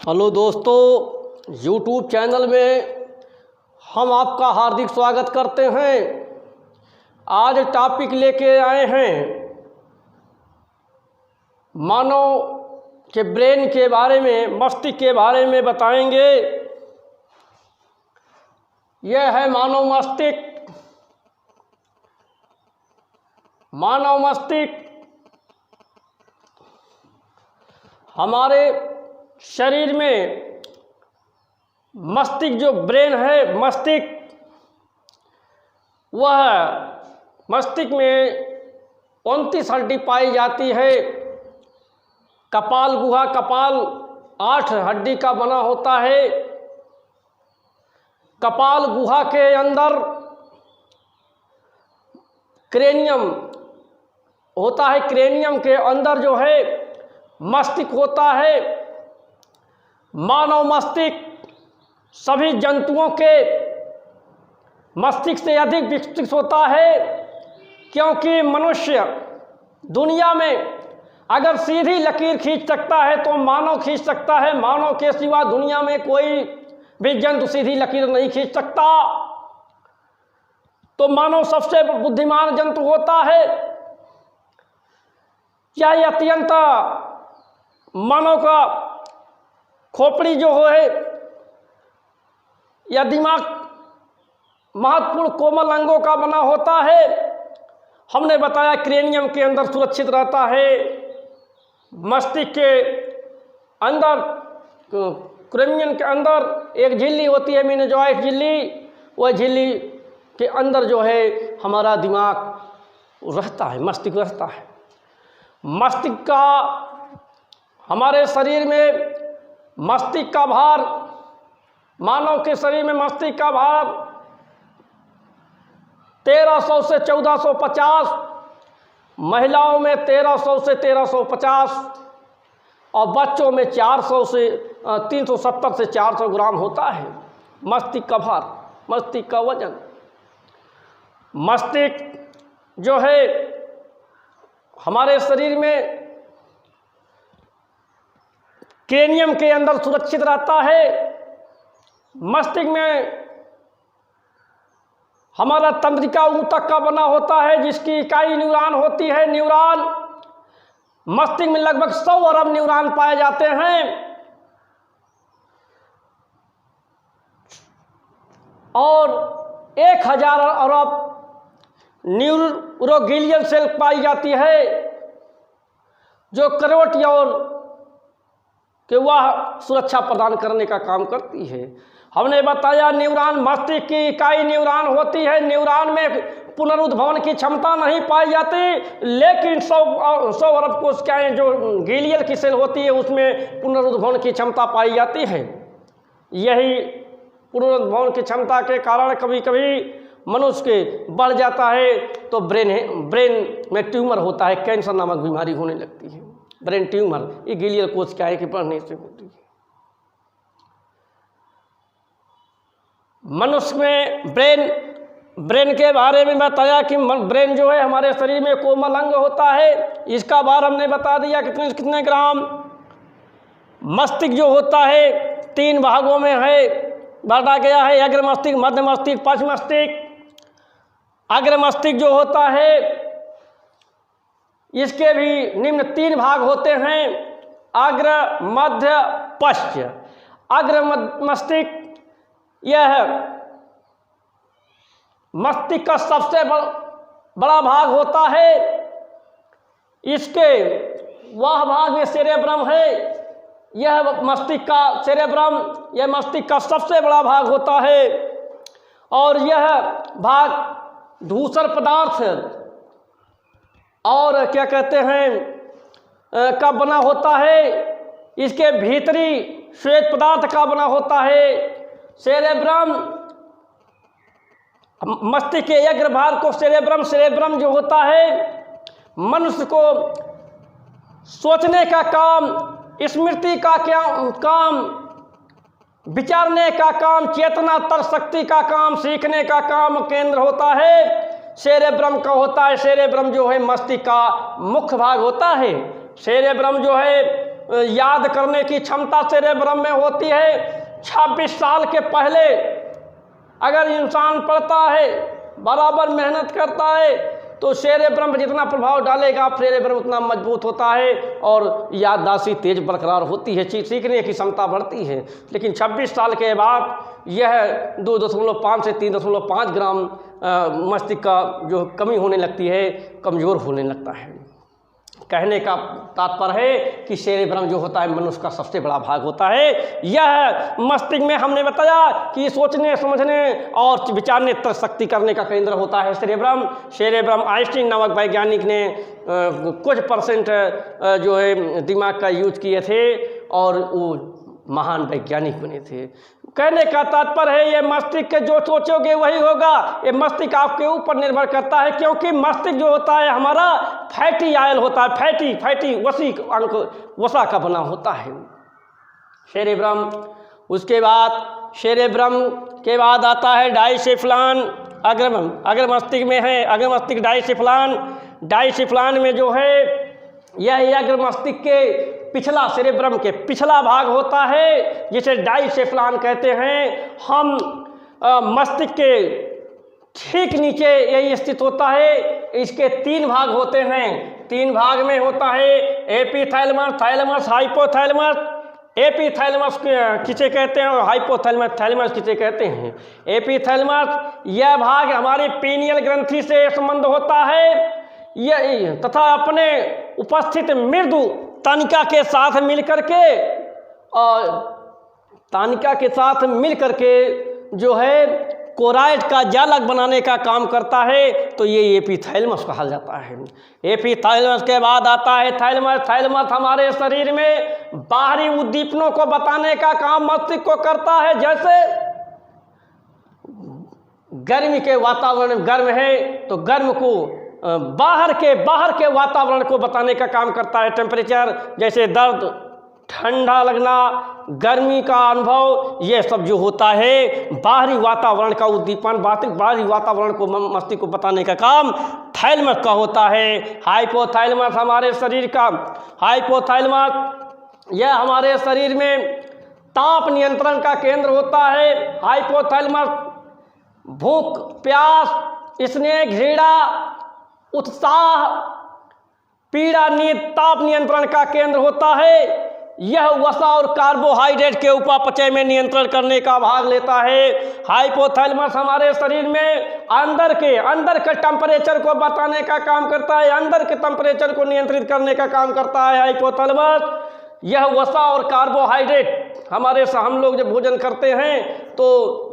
Hello दोस्तों, YouTube channel में हम आपका हार्दिक स्वागत करते हैं। आज टॉपिक लेके आए हैं मानव के ब्रेन के बारे में, मस्तिष्क के बारे में बताएंगे। यह है मानव मस्तिष्क। मानव मस्तिष्क हमारे शरीर में मस्तिष्क जो ब्रेन है, मस्तिष्क वह मस्तिष्क में 29 हड्डी पाई जाती है। कपाल गुहा, कपाल 8 हड्डी का बना होता है। कपाल गुहा के अंदर क्रेनियम होता है। क्रेनियम के अंदर जो है मस्तिष्क होता है। मानव मस्तिष्क सभी जंतुओं के मस्तिष्क से अधिक विकसित होता है, क्योंकि मनुष्य दुनिया में अगर सीधी लकीर खींच सकता है तो मानव खींच सकता है। मानव के सिवा दुनिया में कोई भी जंतु सीधी लकीर नहीं खींच सकता। तो मानव सबसे बुद्धिमान जंतु होता है। यह अत्यंत मानव का खोपड़ी जो है या दिमाग महत्वपूर्ण कोमल अंगों का बना होता है। हमने बताया क्रेनियम के अंदर सुरक्षित रहता है। मस्तिष्क के अंदर, क्रेनियम के अंदर एक झिल्ली होती है, मेनिंजाइट झिल्ली। वह झिल्ली के अंदर जो है हमारा दिमाग रहता है, मस्तिष्क रहता है। मस्तिष्क का हमारे शरीर में मस्तिष्क का भार, मानव के शरीर में मस्तिष्क का भार 1300 से 1450, महिलाओं में 1300 से 1350 और बच्चों में 400 से 370 से 400 ग्राम होता है मस्तिष्क का भार, मस्तिष्क का वजन। मस्तिष्क जो है हमारे शरीर में क्रेनियम के अंदर सुरक्षित रहता है। मस्तिष्क में हमारा तंत्रिका ऊतक का बना होता है, जिसकी इकाई न्यूरॉन होती है। न्यूरॉन, मस्तिष्क में लगभग 100 अरब न्यूरॉन पाए जाते हैं और 1000 अरब न्यूरोग्लियल सेल पाई जाती है, जो करोटी और कि वह सुरक्षा प्रदान करने का काम करती है। हमने बताया न्यूरॉन, मस्तिष्क की इकाई न्यूरॉन होती है। न्यूरॉन में पुनरुद्भवन की क्षमता नहीं पाई जाती, लेकिन 100 अरब कोशिकाएं जो ग्लियल की सेल होती है उसमें पुनरुद्भवन की क्षमता पाई जाती है। यही पुनरुद्भवन की क्षमता के कारण कभी कभी मनुष्य के बढ़ जाता है तो ब्रेन में ट्यूमर होता है, कैंसर नामक बीमारी होने लगती है। ब्रेन ट्यूमर ये ग्लियल कोशिकाएं के बढ़ने से होती है। मनुष्य में ब्रेन के बारे में बताया कि ब्रेन जो है हमारे शरीर में कोमल अंग होता है। इसका भार हमने बता दिया कितने ग्राम। मस्तिष्क जो होता है 3 भागों में है, बांटा गया है। अग्र मस्तिष्क, मध्य मस्तिष्क, पश्च मस्तिष्क। अग्र मस्तिष्क जो होता है इसके भी निम्न 3 भाग होते हैं, अग्र, मध्य, पश्च। अग्र मस्तिष्क यह मस्तिष्क का सबसे बड़ा भाग होता है। इसके वह भाग में सेरेब्रम है। यह मस्तिष्क का सेरेब्रम, यह मस्तिष्क का सबसे बड़ा भाग होता है और यह भाग धूसर पदार्थ और क्या कहते हैं का बना होता है। इसके भीतरी श्वेत पदार्थ का बना होता है। सेरेब्रम, मस्तिष्क के अग्रभाग को सेरेब्रम जो होता है मनुष्य को सोचने का काम, स्मृति का काम, विचारने का काम, चेतना तर्क शक्ति का काम, सीखने का काम केंद्र होता है सेरेब्रम का होता है। सेरेब्रम जो है मस्तिष्क का मुख्य भाग होता है। सेरेब्रम जो है याद करने की क्षमता सेरेब्रम में होती है। 26 साल के पहले अगर इंसान पढ़ता है, बराबर मेहनत करता है, तो सेरेब्रम पर जितना प्रभाव डालेगा सेरेब्रम उतना मजबूत होता है और याददाश्त तेज बरकरार होती है, सीखने की क्षमता बढ़ती है। लेकिन 26 साल के बाद यह 2.5 से 3.5 ग्राम मस्तिष्क का जो कमी होने लगती है, कमज़ोर होने लगता है। कहने का तात्पर्य है कि सेरेब्रम जो होता है मनुष्य का सबसे बड़ा भाग होता है। यह मस्तिष्क में हमने बताया कि सोचने समझने और विचारने तक शक्ति करने का केंद्र होता है सेरेब्रम आइंस्टीन नामक वैज्ञानिक ने कुछ परसेंट जो है दिमाग का यूज किए थे और वो महान वैज्ञानिक बने थे। कहने का तात्पर्य है ये मस्तिष्क जो सोचोगे वही होगा। ये मस्तिष्क आपके ऊपर निर्भर करता है, क्योंकि मस्तिष्क जो होता है हमारा फैटी आयल होता है, फैटी वसा का बना होता है सेरेब्रम। उसके बाद सेरेब्रम के बाद आता है डाइसेफ्लान अग्र मस्तिष्क में है अग्र मस्तिष्क डाइसेफ्लान में जो है यह अग्र मस्तिष्क के पिछला सेरेब्रम के पिछला भाग होता है, जिसे डाइसेफ्लान कहते हैं। हम मस्तिष्क के ठीक नीचे यही स्थित होता है। इसके 3 भाग होते हैं। 3 भाग में होता है एपीथैलेमस, थैलेमस, हाइपोथैलेमस। एपीथैलेमस किसे कहते हैं और हाइपोथैलेमस किसे कहते हैं। एपीथैलेमस यह भाग हमारी पीनियल ग्रंथि से संबंध होता है यह तथा अपने उपस्थित मृदु तानिका के साथ मिलकर के जो है कोराइड का जालक बनाने का काम करता है, तो ये एपीथैलेमस कहा जाता है। एपीथैलेमस के बाद आता है थैलेमस हमारे शरीर में बाहरी उद्दीपनों को बताने का काम मस्तिष्क को करता है। जैसे गर्मी के वातावरण गर्म है तो गर्म को बाहर के वातावरण को बताने का काम करता है टेम्परेचर, जैसे दर्द, ठंडा लगना, गर्मी का अनुभव, ये सब जो होता है बाहरी वातावरण का उद्दीपन, बाहरी वातावरण को मस्तिष्क को बताने का काम थैलेमस का होता है। हाइपोथैलेमस हमारे शरीर का यह हमारे शरीर में ताप नियंत्रण का केंद्र होता है। हाइपोथैलेमस भूख, प्यास, स्नेह, घृणा, उत्साह, पीड़ा, नींद, ताप नियंत्रण का केंद्र होता है। यह वसा और कार्बोहाइड्रेट के उपापचय में नियंत्रण करने का भाग लेता है। हाइपोथैलेमस हमारे शरीर में अंदर के टेम्परेचर को बताने का काम करता है, अंदर के टेम्परेचर को नियंत्रित करने का काम करता है हाइपोथैलेमस। यह वसा और कार्बोहाइड्रेट हम लोग जब भोजन करते हैं तो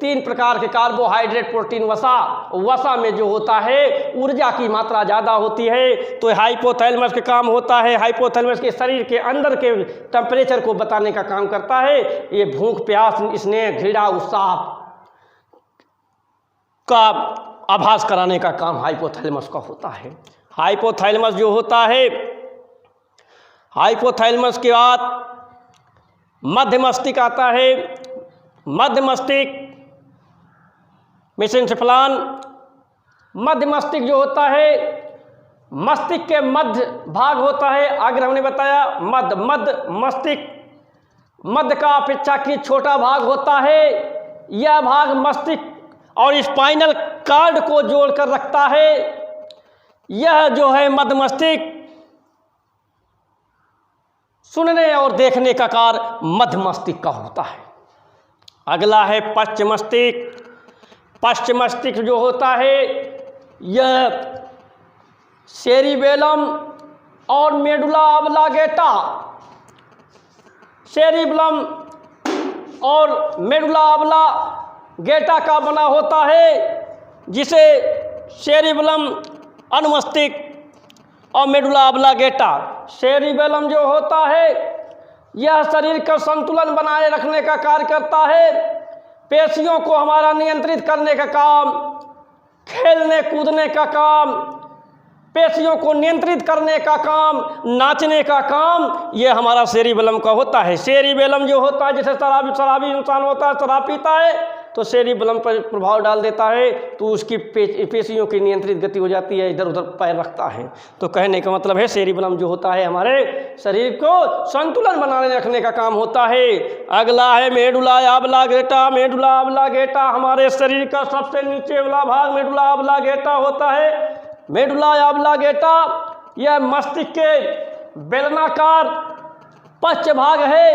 3 प्रकार के कार्बोहाइड्रेट, प्रोटीन, वसा में जो होता है ऊर्जा की मात्रा ज़्यादा होती है, तो हाइपोथैलेमस का काम होता है। हाइपोथैलेमस के शरीर के अंदर के टेम्परेचर को बताने का काम करता है। ये भूख, प्यास, स्नेह, घृणा, उत्साह का आभास कराने का काम हाइपोथैलेमस का होता है। हाइपोथैलेमस जो होता है, हाइपोथैलेमस के बाद मध्य मस्तिष्क आता है। मध्य मस्तिष्क मेसेनसेफलन। मध्य मस्तिष्क जो होता है मस्तिष्क के मध्य भाग होता है। अगर हमने बताया मध्य मस्तिष्क मध्य का अपेक्षाकृत छोटा भाग होता है। यह भाग मस्तिष्क और स्पाइनल कार्ड को जोड़कर रखता है। यह जो है मध्य मस्तिष्क सुनने और देखने का कार्य मध्य मस्तिष्क का होता है। अगला है पश्च मस्तिष्क। पश्च मस्तिष्क जो होता है यह सेरिबेलम और मेडुला ऑब्लांगेटा, सेरिबेलम और मेडुला ऑब्लांगेटा का बना होता है, जिसे सेरिबेलम अनुमस्तिष्क और मेडुला ऑब्लांगेटा। सेरिबेलम जो होता है यह शरीर का संतुलन बनाए रखने का कार्य करता है, पेशियों को हमारा नियंत्रित करने का काम, खेलने कूदने का काम, पेशियों को नियंत्रित करने का काम, नाचने का काम, यह हमारा सेरिबेलम का होता है। सेरिबेलम जो होता है, जैसे शराबी इंसान होता है, शराब पीता है तो सेरिबेलम पर प्रभाव डाल देता है, तो उसकी पेशियों की नियंत्रित गति हो जाती है, इधर उधर पैर रखता है। तो कहने का मतलब है सेरिबेलम जो होता है हमारे शरीर को संतुलन बनाने रखने का काम होता है। अगला है मेडुला ऑब्लांगेटा। मेडुला ऑब्लांगेटा हमारे शरीर का सबसे नीचे वाला भाग मेडुला ऑब्लांगेटा होता है। मेडुला ऑब्लांगेटा यह मस्तिष्क के बेलनाकार पश्च भाग है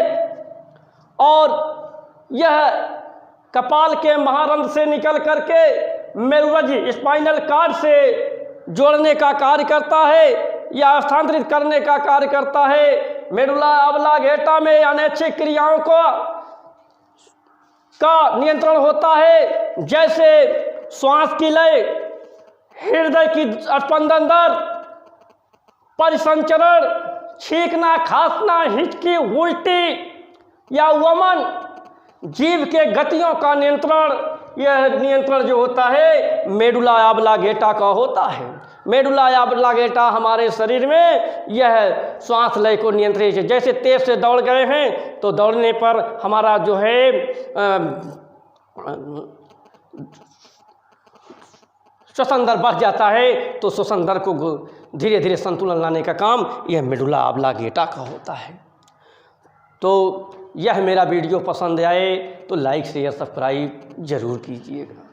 और यह कपाल के महारंध्र से निकल करके मेरुरज्ज स्पाइनल कॉर्ड से जोड़ने का कार्य करता है या स्थानांतरित करने का कार्य करता है। मेडुला ऑब्लांगेटा में अनैच्छिक क्रियाओं का नियंत्रण होता है, जैसे श्वास की लय, हृदय की स्पंदन दर, परिसंचरण, छींकना, खांसना, हिचकी, उल्टी या वमन, जीव के गतियों का नियंत्रण, यह नियंत्रण जो होता है मेडुला ऑब्लांगेटा का होता है। मेडुला ऑब्लांगेटा हमारे शरीर में यह श्वास लय को नियंत्रित है। जैसे तेज से दौड़ गए हैं तो दौड़ने पर हमारा जो है श्वसन दर बढ़ जाता है, तो श्वसन दर को धीरे धीरे संतुलन लाने का काम यह मेडुला ऑब्लांगेटा का होता है। तो यह मेरा वीडियो पसंद आए तो लाइक शेयर सब्सक्राइब ज़रूर कीजिएगा।